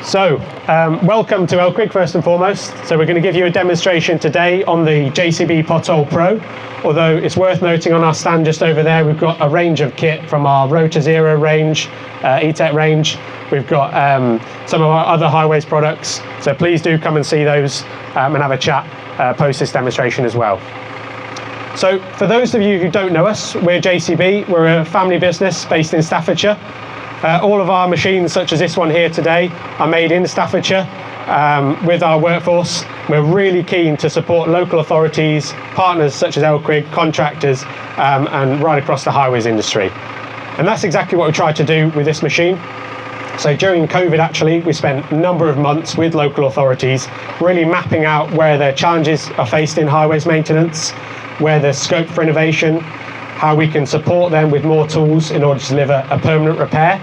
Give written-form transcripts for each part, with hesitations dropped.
So, welcome to Elquig first and foremost. So we're going to give you a demonstration today on the JCB Pothole Pro. Although it's worth noting on our stand just over there, we've got a range of kit from our Rotor Zero range, E-Tech range. We've got some of our other Highways products. So please do come and see those and have a chat post this demonstration as well. So for those of you who don't know us, we're JCB. We're a family business based in Staffordshire. All of our machines, such as this one here today, are made in Staffordshire with our workforce. We're really keen to support local authorities, partners such as Elquig, contractors, and right across the highways industry. And that's exactly what we tried to do with this machine. So during COVID, actually, we spent a number of months with local authorities, really mapping out where their challenges are faced in highways maintenance, where there's scope for innovation, how we can support them with more tools in order to deliver a permanent repair.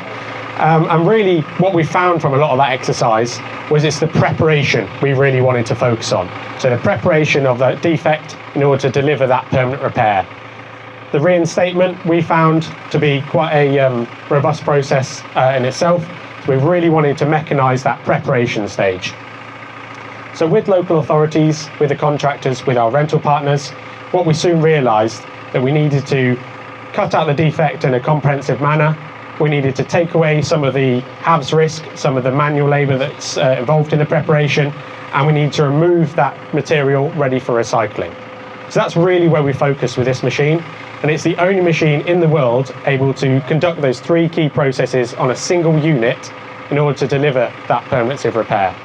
And really what we found from a lot of that exercise was it's the preparation we really wanted to focus on. So the preparation of that defect in order to deliver that permanent repair. The reinstatement we found to be quite a robust process in itself. So we really wanted to mechanise that preparation stage. So with local authorities, with the contractors, with our rental partners, what we soon realised that we needed to cut out the defect in a comprehensive manner. We needed to take away some of the HAVS risk, some of the manual labour that's involved in the preparation, and we need to remove that material ready for recycling. So that's really where we focus with this machine, and it's the only machine in the world able to conduct those three key processes on a single unit in order to deliver that permanent repair.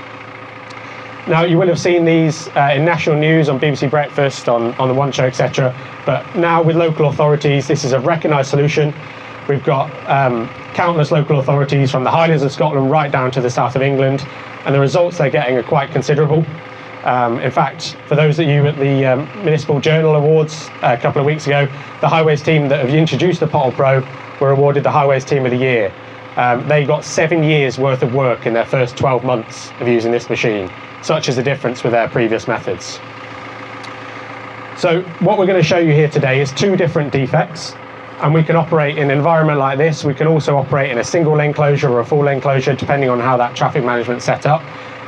Now, you will have seen these in national news, on BBC Breakfast, on the One Show, etc. But now with local authorities, this is a recognised solution. We've got countless local authorities from the Highlands of Scotland right down to the south of England, and the results they're getting are quite considerable. In fact, for those of you at the Municipal Journal Awards a couple of weeks ago, the Highways team that have introduced the Pothole Pro were awarded the Highways Team of the Year. They got 7 years worth of work in their first 12 months of using this machine. Such is the difference with their previous methods. So what we're going to show you here today is two different defects, and we can operate in an environment like this. We can also operate in a single lane closure or a full lane closure, depending on how that traffic management is set up.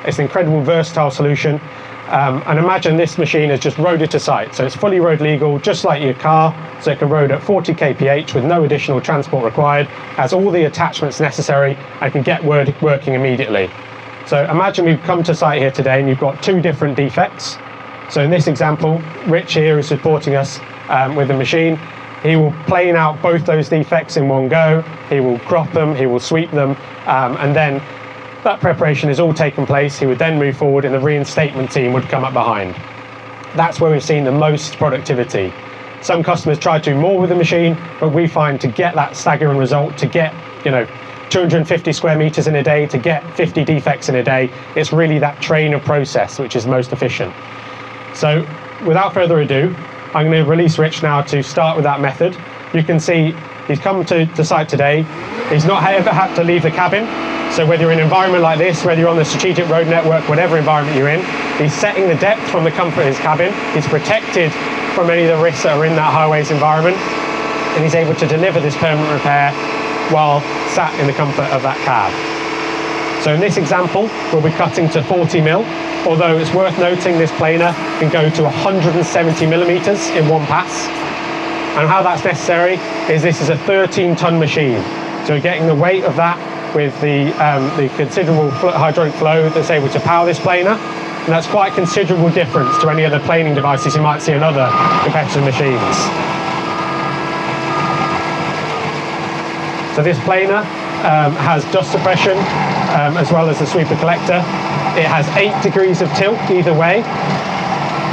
It's an incredible versatile solution, and imagine this machine is just roaded to site, so it's fully road legal, just like your car, so it can road at 40 kph with no additional transport required, has all the attachments necessary, and can get working immediately. So imagine we've come to site here today and you've got two different defects. So in this example, Rich here is supporting us with the machine. He will plane out both those defects in one go. He will crop them, he will sweep them, and then that preparation has all taken place. He would then move forward and the reinstatement team would come up behind. That's where we've seen the most productivity. Some customers try to do more with the machine, but we find to get that staggering result, to get 250 square meters in a day, to get 50 defects in a day, it's really that train of process which is most efficient. So without further ado, I'm going to release Rich now to start with that method. You can see he's come to site today. He's not ever had to leave the cabin. So whether you're in an environment like this, whether you're on the strategic road network, whatever environment you're in, he's setting the depth from the comfort of his cabin. He's protected from any of the risks that are in that highways environment, and he's able to deliver this permanent repair while sat in the comfort of that cab. So in this example, we'll be cutting to 40 mil, although it's worth noting this planer can go to 170 millimeters in one pass. And how that's necessary is this is a 13-ton machine. So we're getting the weight of that with the considerable hydraulic flow that's able to power this planer. And that's quite a considerable difference to any other planing devices you might see in other competitor machines. So this planer has dust suppression as well as the sweeper collector. It has 8 degrees of tilt either way,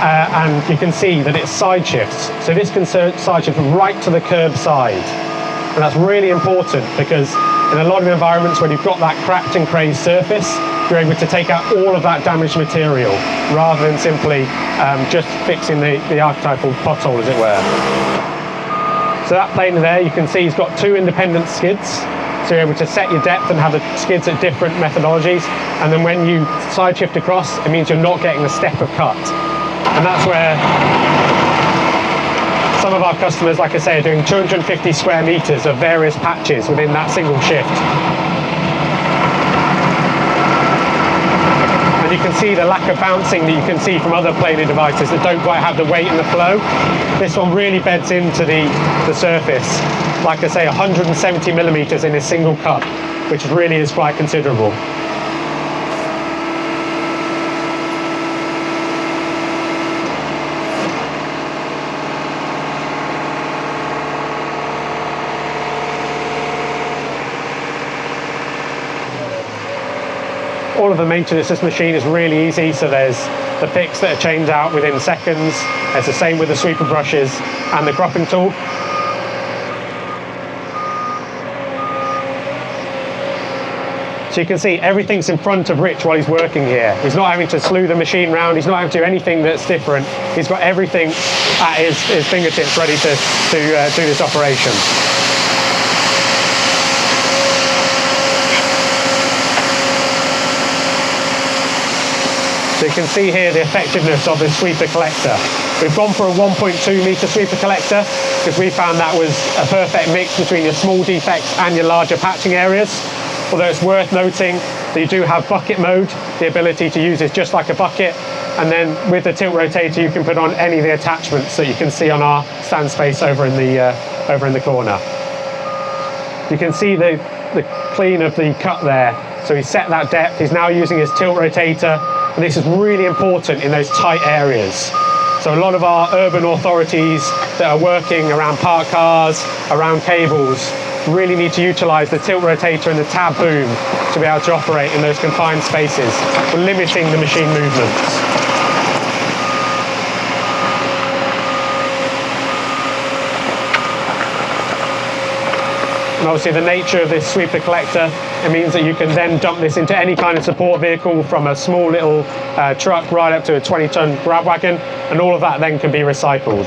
and you can see that it side shifts. So this can side shift right to the curb side, and that's really important because in a lot of environments when you've got that cracked and crazed surface, you're able to take out all of that damaged material rather than simply just fixing the archetypal pothole, as it were. So that planer there, you can see he's got 2 independent skids. So you're able to set your depth and have the skids at different methodologies. And then when you side shift across, it means you're not getting the step of cut. And that's where some of our customers, like I say, are doing 250 square meters of various patches within that single shift. you can see the lack of bouncing that you can see from other planer devices that don't quite have the weight and the flow. This one really beds into the surface. Like I say, 170 millimeters in a single cut, which really is quite considerable. All of the maintenance of this machine is really easy, so there's the picks that are changed out within seconds. It's the same with the sweeper brushes and the cropping tool. So you can see everything's in front of Rich while he's working here. He's not having to slew the machine round, he's not having to do anything that's different. He's got everything at his fingertips ready to do this operation. So you can see here the effectiveness of the sweeper collector. We've gone for a 1.2 meter sweeper collector because we found that was a perfect mix between your small defects and your larger patching areas. Although it's worth noting that you do have bucket mode, the ability to use this just like a bucket, and then with the tilt rotator you can put on any of the attachments that you can see on our stand space over in the corner. You can see the clean of the cut there. So he's set that depth, he's now using his tilt rotator, and this is really important in those tight areas. So a lot of our urban authorities that are working around parked cars, around cables, really need to utilise the tilt rotator and the tab boom to be able to operate in those confined spaces, limiting the machine movements. And obviously the nature of this sweeper collector, it means that you can then dump this into any kind of support vehicle, from a small little truck right up to a 20-ton grab wagon, and all of that then can be recycled.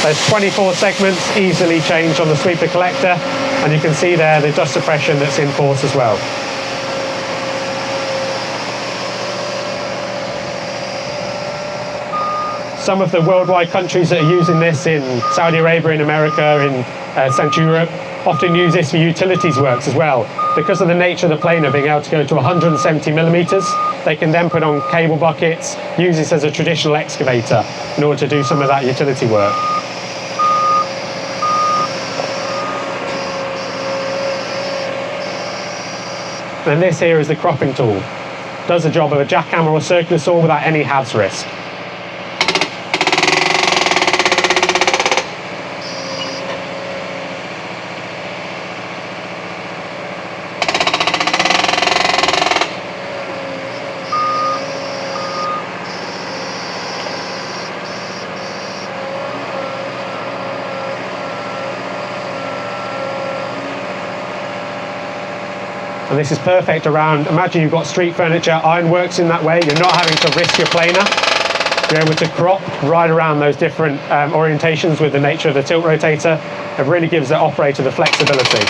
There's 24 segments easily changed on the sweeper collector, and you can see there the dust suppression that's in force as well. Some of the worldwide countries that are using this, in Saudi Arabia, in America, in Central Europe, often use this for utilities works as well. Because of the nature of the planer being able to go to 170 millimeters, they can then put on cable buckets, use this as a traditional excavator in order to do some of that utility work. And this here is the cropping tool. Does the job of a jackhammer or circular saw without any halves risk. And this is perfect around, imagine you've got street furniture, ironworks in that way, you're not having to risk your planer. You're able to crop right around those different orientations with the nature of the tilt rotator. It really gives the operator the flexibility.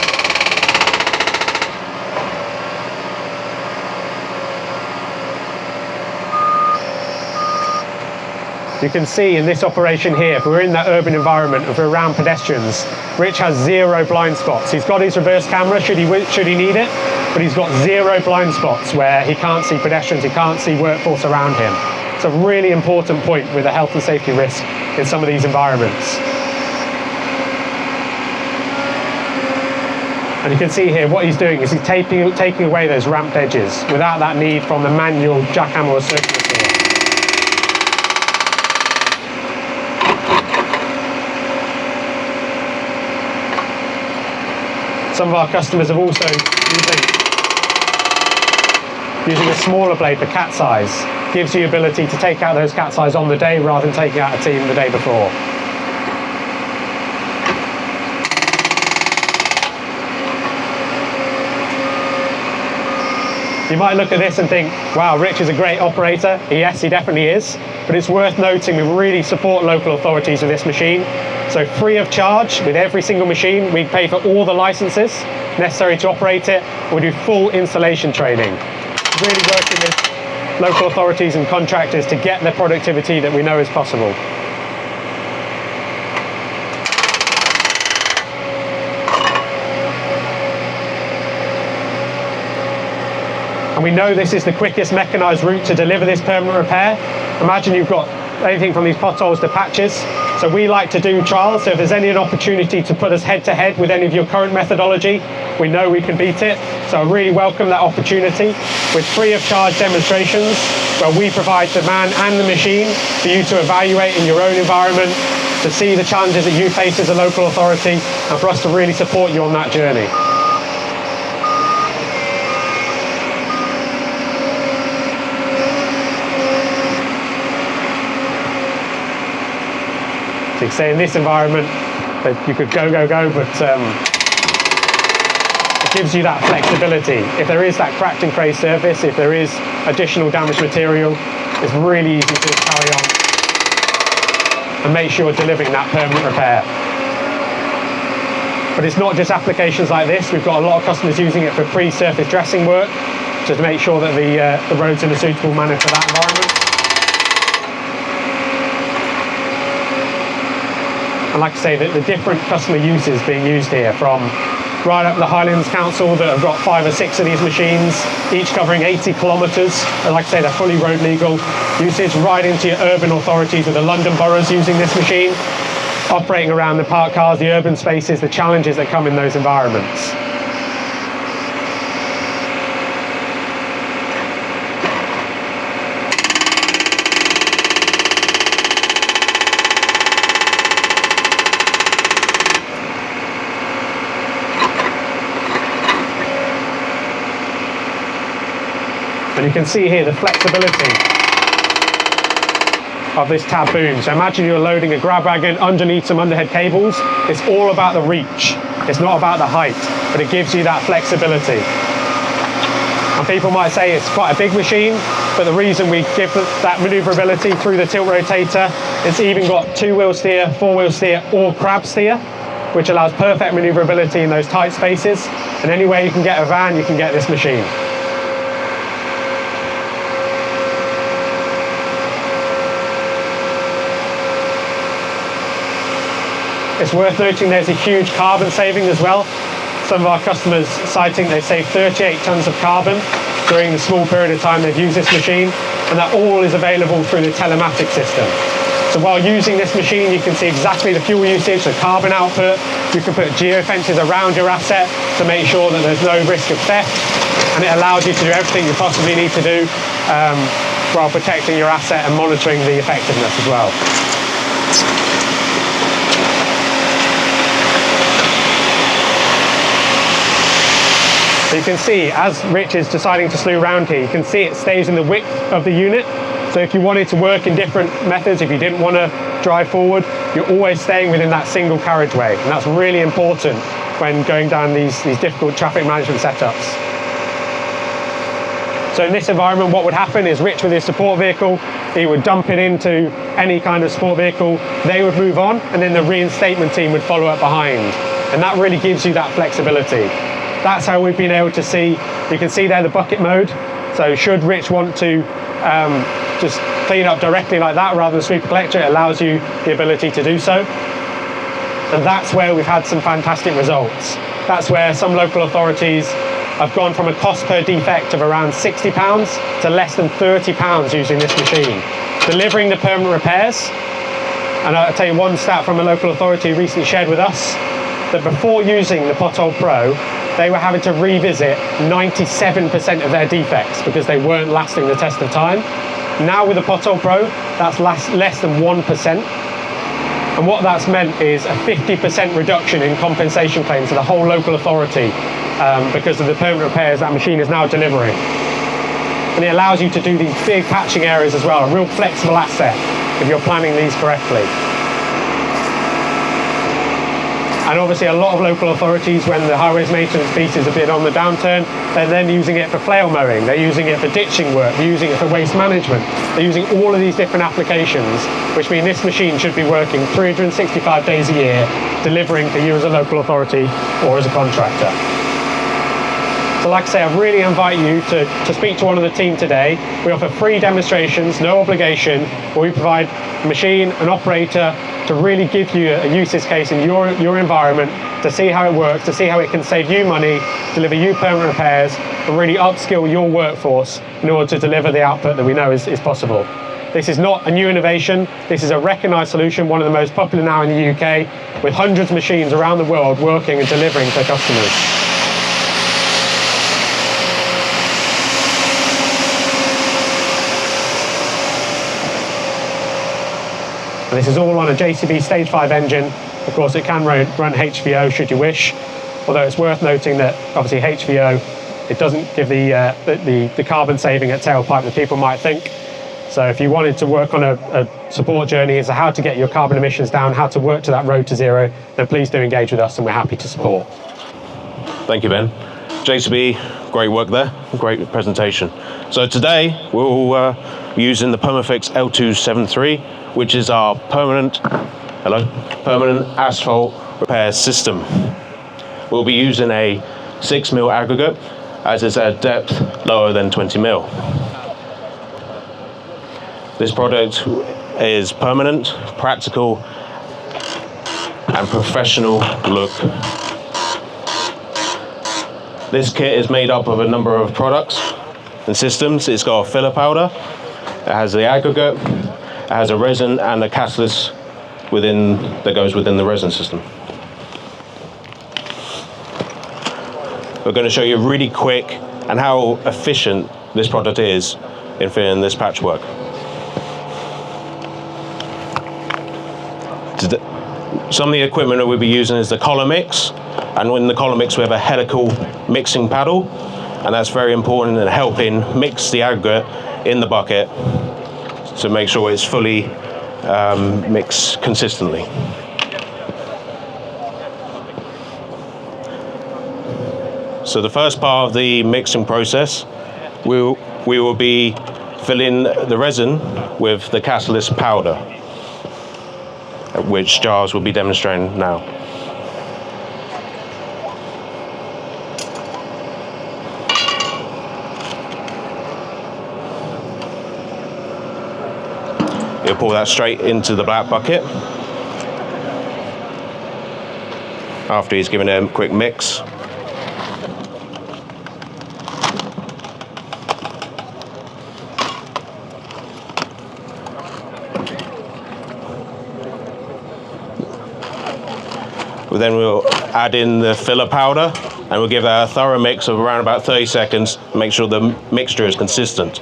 You can see in this operation here, if we're in that urban environment, if we're around pedestrians, Rich has 0 blind spots. He's got his reverse camera should he need it, but he's got 0 blind spots where he can't see pedestrians, he can't see workforce around him. It's a really important point with a health and safety risk in some of these environments. And you can see here what he's doing is he's taking away those ramped edges without that need from the manual jackhammer or circular saw. Some of our customers have also using a smaller blade for cat's eyes. Gives you the ability to take out those cat's eyes on the day rather than taking out a team the day before. You might look at this and think, wow, Rich is a great operator. Yes, he definitely is. But it's worth noting we really support local authorities with this machine. So free of charge with every single machine, we pay for all the licenses necessary to operate it. We do full installation training. Really working with local authorities and contractors to get the productivity that we know is possible. And we know this is the quickest mechanised route to deliver this permanent repair. Imagine you've got anything from these potholes to patches. So we like to do trials, so if there's any opportunity to put us head to head with any of your current methodology, we know we can beat it. So I really welcome that opportunity with free of charge demonstrations where we provide the man and the machine for you to evaluate in your own environment, to see the challenges that you face as a local authority, and for us to really support you on that journey. So you can say in this environment that you could go, but it gives you that flexibility. If there is that cracked and crazed surface, if there is additional damaged material, it's really easy to carry on and make sure you're delivering that permanent repair. But it's not just applications like this. We've got a lot of customers using it for pre-surface dressing work, just to make sure that the road's in a suitable manner for that environment. And like I say, the different customer uses being used here, from right up the Highlands Council that have got 5 or 6 of these machines, each covering 80 kilometres. And like I say, they're fully road legal usage, right into your urban authorities with the London boroughs using this machine, operating around the parked cars, the urban spaces, the challenges that come in those environments. And you can see here the flexibility of this tab boom. So imagine you're loading a grab wagon underneath some underhead cables. It's all about the reach. It's not about the height, but it gives you that flexibility. And people might say it's quite a big machine, but the reason we give that manoeuvrability through the tilt rotator, it's even got 2-wheel steer, 4-wheel steer, or crab steer, which allows perfect manoeuvrability in those tight spaces. And anywhere you can get a van, you can get this machine. It's worth noting there's a huge carbon saving as well. Some of our customers citing they save 38 tonnes of carbon during the small period of time they've used this machine, and that all is available through the telematics system. So while using this machine, you can see exactly the fuel usage, the carbon output. You can put geofences around your asset to make sure that there's no risk of theft, and it allows you to do everything you possibly need to do while protecting your asset and monitoring the effectiveness as well. So you can see, as Rich is deciding to slew round here, you can see it stays in the width of the unit. So if you wanted to work in different methods, if you didn't want to drive forward, you're always staying within that single carriageway. And that's really important when going down these difficult traffic management setups. So in this environment, what would happen is Rich with his support vehicle, he would dump it into any kind of support vehicle, they would move on, and then the reinstatement team would follow up behind. And that really gives you that flexibility. That's how we've been able to see, you can see there the bucket mode. So should Rich want to just clean up directly like that rather than sweep a collector, it allows you the ability to do so. And that's where we've had some fantastic results. That's where some local authorities have gone from a cost per defect of around £60 to less than £30 using this machine, delivering the permanent repairs. And I'll tell you one stat from a local authority recently shared with us, that before using the Pothole Pro, they were having to revisit 97% of their defects because they weren't lasting the test of time. Now with the Pothole Pro, that's less than 1%. And what that's meant is a 50% reduction in compensation claims to the whole local authority because of the permanent repairs that machine is now delivering. And it allows you to do these big patching areas as well, a real flexible asset if you're planning these correctly. And obviously a lot of local authorities, when the highways maintenance piece is a bit on the downturn, they're then using it for flail mowing, they're using it for ditching work, they're using it for waste management, they're using all of these different applications, which mean this machine should be working 365 days a year, delivering for you as a local authority or as a contractor. So like I say, I really invite you to speak to one of the team today. We offer free demonstrations, no obligation, where we provide a machine, an operator, to really give you a usage case in your environment, to see how it works, to see how it can save you money, deliver you permanent repairs, and really upskill your workforce in order to deliver the output that we know is possible. This is not a new innovation. This is a recognised solution, one of the most popular now in the UK, with hundreds of machines around the world working and delivering for customers. And this is all on a JCB Stage 5 engine. Of course, it can run HVO should you wish, although it's worth noting that obviously HVO, it doesn't give the carbon saving at tailpipe that people might think. So if you wanted to work on a support journey as to how to get your carbon emissions down, how to work to that road to zero, then please do engage with us and we're happy to support. Thank you, Ben. JCB, great work there, great presentation. So today we'll be using the Permafix L273, which is our permanent asphalt repair system. We'll be using a 6mm aggregate, as it's at a depth lower than 20mm. This product is permanent, practical, and professional look. This kit is made up of a number of products and systems. It's got a filler powder, it has the aggregate, it has a resin and a catalyst that goes within the resin system. We're going to show you really quick and how efficient this product is in filling this patchwork. Some of the equipment that we'll be using is the collar mix, and in the collar mix we have a helical mixing paddle, and that's very important in helping mix the aggregate in the bucket to make sure it's fully mixed consistently. So the first part of the mixing process, we will be filling the resin with the catalyst powder, which Giles will be demonstrating now. He'll pour that straight into the black bucket after he's given it a quick mix. Then we'll add in the filler powder and we'll give that a thorough mix of around about 30 seconds, make sure the mixture is consistent.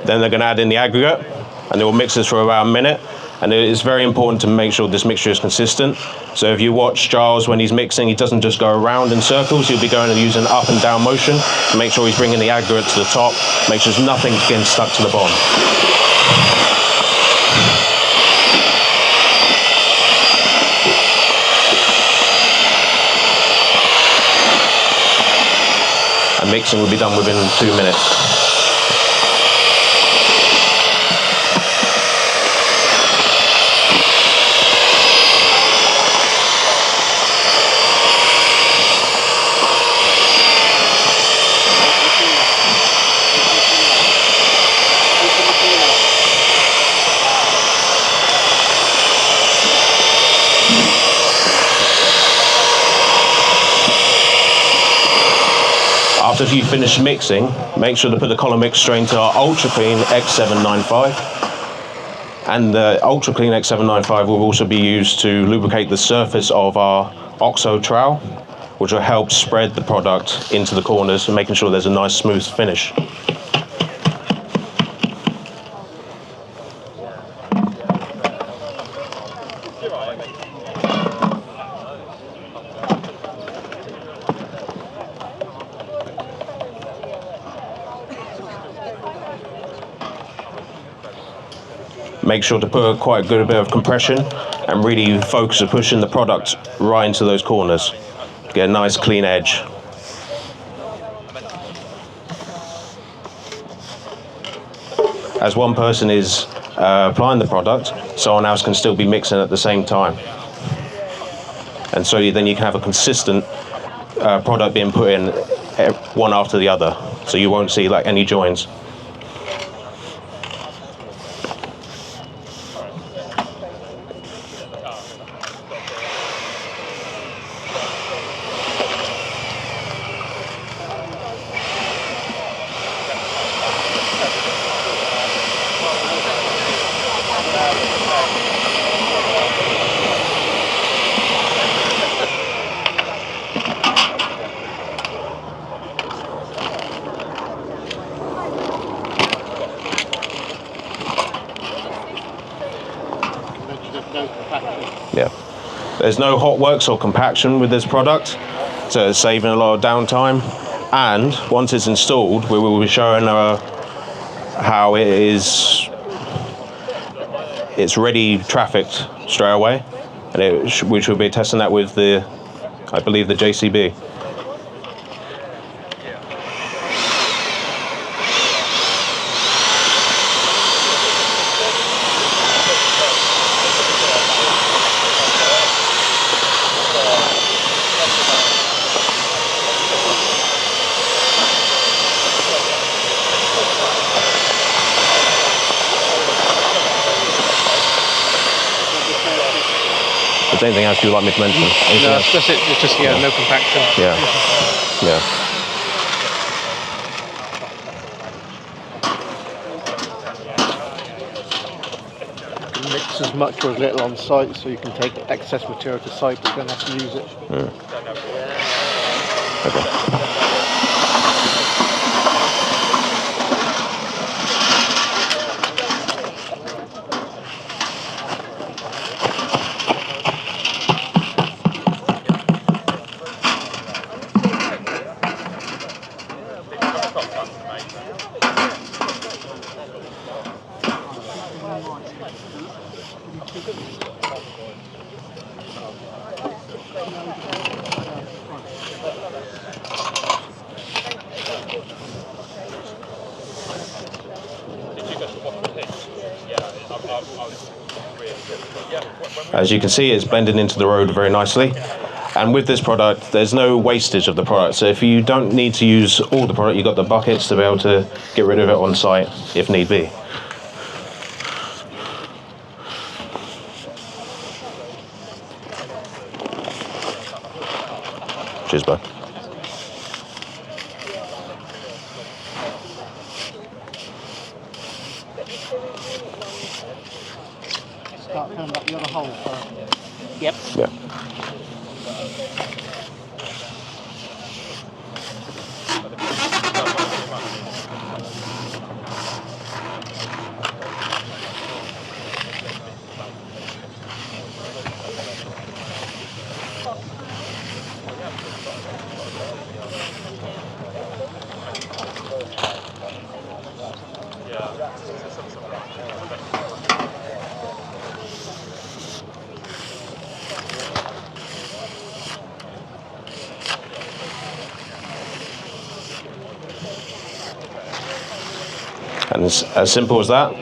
Then they're going to add in the aggregate and they will mix this for about a minute, and it is very important to make sure this mixture is consistent. So if you watch Giles when he's mixing, he doesn't just go around in circles, he'll be going and using up and down motion to make sure he's bringing the aggregate to the top, make sure there's nothing getting stuck to the bottom. And mixing will be done within 2 minutes. After you finish mixing, make sure to put the column mix straight into our Ultra Clean X795. And the Ultra Clean X795 will also be used to lubricate the surface of our OXO trowel, which will help spread the product into the corners and making sure there's a nice smooth finish. make sure to put quite a good bit of compression and really focus on pushing the product right into those corners. Get a nice clean edge. As one person is applying the product, someone else can still be mixing at the same time. And so then you can have a consistent product being put in one after the other, so you won't see like any joins. Yeah, there's no hot works or compaction with this product, so it's saving a lot of downtime. And once it's installed, we will be showing how it's ready trafficked straight away, and which we'll be testing that with I believe the JCB. Is there anything else you'd like me to mention? No, that's just it. It's just no compaction. Yeah. Yeah. You can mix as much or as little on site, so you can take excess material to site, but you don't have to use it. Okay. As you can see, it's blended into the road very nicely. And with this product, there's no wastage of the product. So if you don't need to use all the product, you've got the buckets to be able to get rid of it on site if need be. Cheers, bud. Start filling up the other hole first. Yep. Yeah. And it's as simple as that.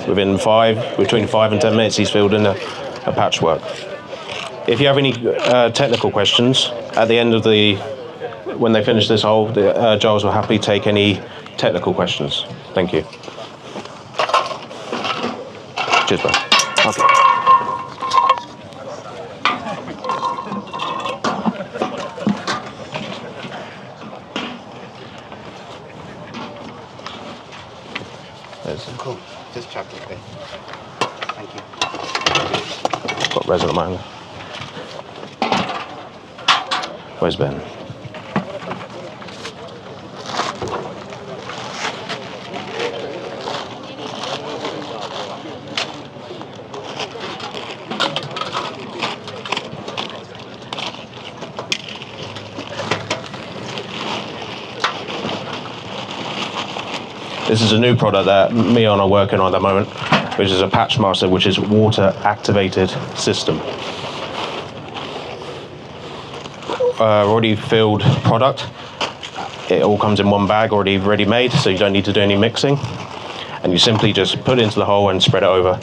Between 5 and 10 minutes, he's filled in a patchwork. If you have any technical questions at the end of when they finish this hole, Giles will happily take any technical questions. Thank you. Cheers, bro. Okay. Cool. Just chuck it there. Thank you. Got resin on my hand. Where's Ben? This is a new product that me and I are working on at the moment, which is a patch master, which is water activated system. Already filled product. It all comes in one bag already ready made, so you don't need to do any mixing. And you simply just put it into the hole and spread it over